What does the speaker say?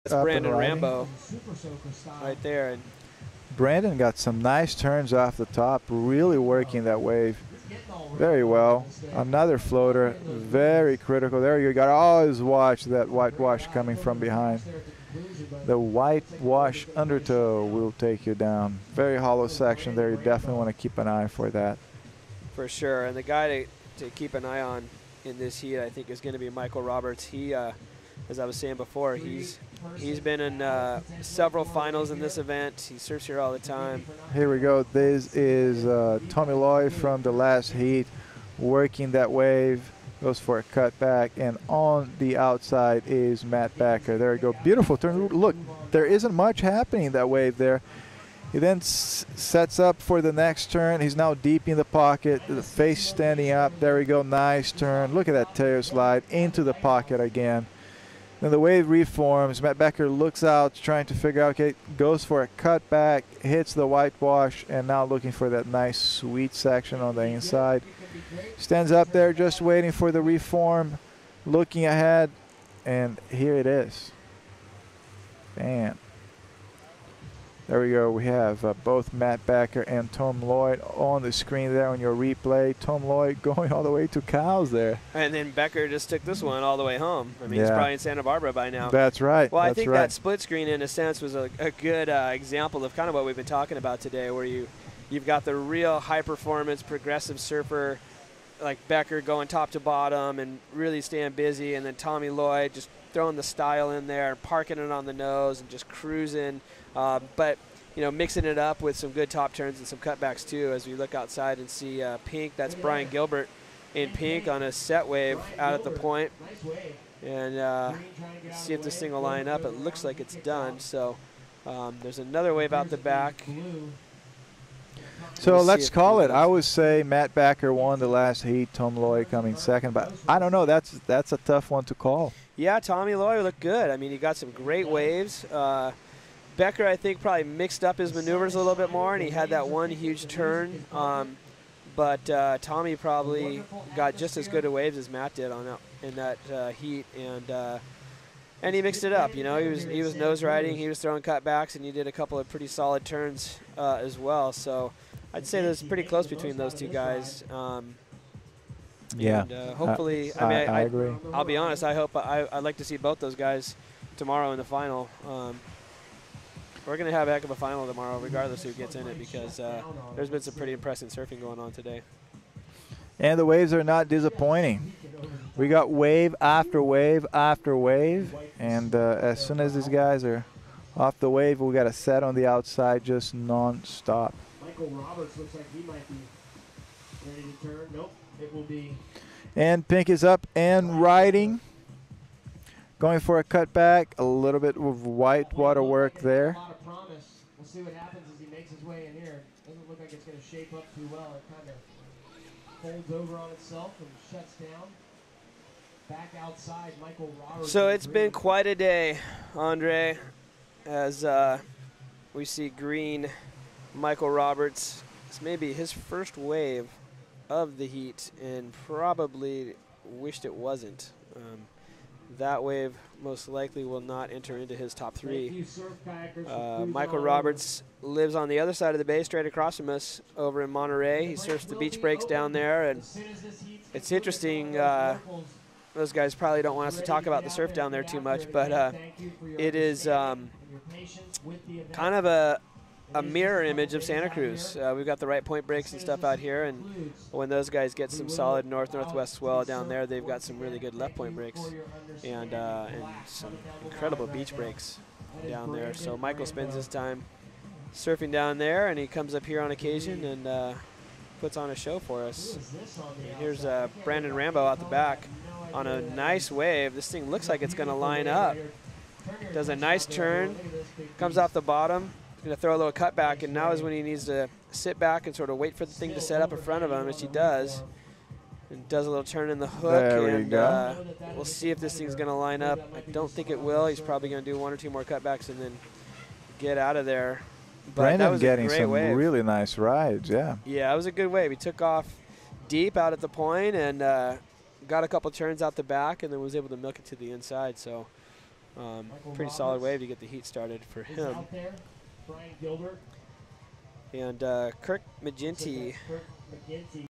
That's Brandon Rambo right there. And Brandon got some nice turns off the top, really working that wave very well. Another floater, very critical. There you got to always watch that whitewash coming from behind. The whitewash undertow will take you down. Very hollow section there. You definitely want to keep an eye for that. For sure. And the guy to keep an eye on in this heat, I think, is going to be Michael Roberts. He, as I was saying before, he's been in several finals in this event. He surfs here all the time. Here we go. This is Tommy Lloyd from the last heat, working that wave. Goes for a cutback, and on the outside is Matt Becker. There you go. Beautiful turn. Look, there isn't much happening in that wave there. He then sets up for the next turn. He's now deep in the pocket, the face standing up. There we go. Nice turn. Look at that tail slide into the pocket again. Then the wave reforms. Matt Becker looks out, trying to figure out, okay, goes for a cutback, hits the whitewash, and now looking for that nice sweet section on the inside. Stands up there just waiting for the reform, looking ahead, and here it is. Bam. There we go. We have both Matt Becker and Tom Lloyd on the screen there on your replay. Tom Lloyd going all the way to cows there. And then Becker just took this one all the way home. I mean, he's probably in Santa Barbara by now. That's right. Well, I think that split screen, in a sense, was a good example of kind of what we've been talking about today, where you've got the real high-performance, progressive surfer like Becker going top to bottom and really staying busy, and then Tommy Lloyd just throwing the style in there, parking it on the nose and just cruising. But, you know, mixing it up with some good top turns and some cutbacks, too, as we look outside and see pink. That's Brian Gilbert in pink on a set wave out at the point. And see if this thing will line up. It looks like it's done. So there's another wave out the back. So let's call it. I would say Matt Becker won the last heat, Tom Lloyd coming second. But I don't know. That's a tough one to call. Yeah, Tommy Lloyd looked good. I mean, he got some great waves. Becker, I think, probably mixed up his maneuvers a little bit more, and he had that one huge turn. But Tommy probably got just as good a waves as Matt did in that heat, and he mixed it up. You know, he was nose riding, he was throwing cutbacks, and he did a couple of pretty solid turns as well. So I'd say there's pretty close between those two guys. Yeah. And, hopefully, I agree. I'll be honest. I'd like to see both those guys tomorrow in the final. We're going to have a heck of a final tomorrow, regardless who gets in it, because there's been some pretty impressive surfing going on today. And the waves are not disappointing. We got wave after wave after wave, and as soon as these guys are off the wave, we got a set on the outside just non-stop. Michael Roberts looks like he might be ready to turn. Nope, it will be. And pink is up and riding. Going for a cutback, a little bit of white water work there. A lot of promise. We'll see what happens as he makes his way in here. Doesn't look like it's going to shape up too well. It kind of folds over on itself and shuts down. Back outside, Michael Roberts. So it's been quite a day, Andre, as we see green Michael Roberts. This may be his first wave of the heat, and probably wished it wasn't. That wave most likely will not enter into his top three. Michael Roberts lives on the other side of the bay, straight across from us over in Monterey. He surfs the beach breaks down there, and it's interesting. Those guys probably don't want us to talk about the surf down there too much, but it is kind of a mirror image of Santa Cruz. We've got the right point breaks and stuff out here, and when those guys get some solid north-northwest swell down there, they've got some really good left point breaks and some incredible beach breaks down there. So Michael spends his time surfing down there, and he comes up here on occasion and puts on a show for us. And here's Brandon Rambo out the back on a nice wave. This thing looks like it's going to line up. Does a nice turn, comes off the bottom. Going to throw a little cutback, and now is when he needs to sit back and sort of wait for the thing to set up in front of him, which he does. And does a little turn in the hook, and we'll see if this thing's going to line up. I don't think it will. He's probably going to do one or two more cutbacks and then get out of there. But Brandon getting some really nice rides, yeah. Yeah, it was a good wave. He took off deep out at the point and got a couple turns out the back, and then was able to milk it to the inside. So Pretty solid wave to get the heat started for Is him. out there. Brian Gilbert. And Kirk McGinty Kirk McGinty.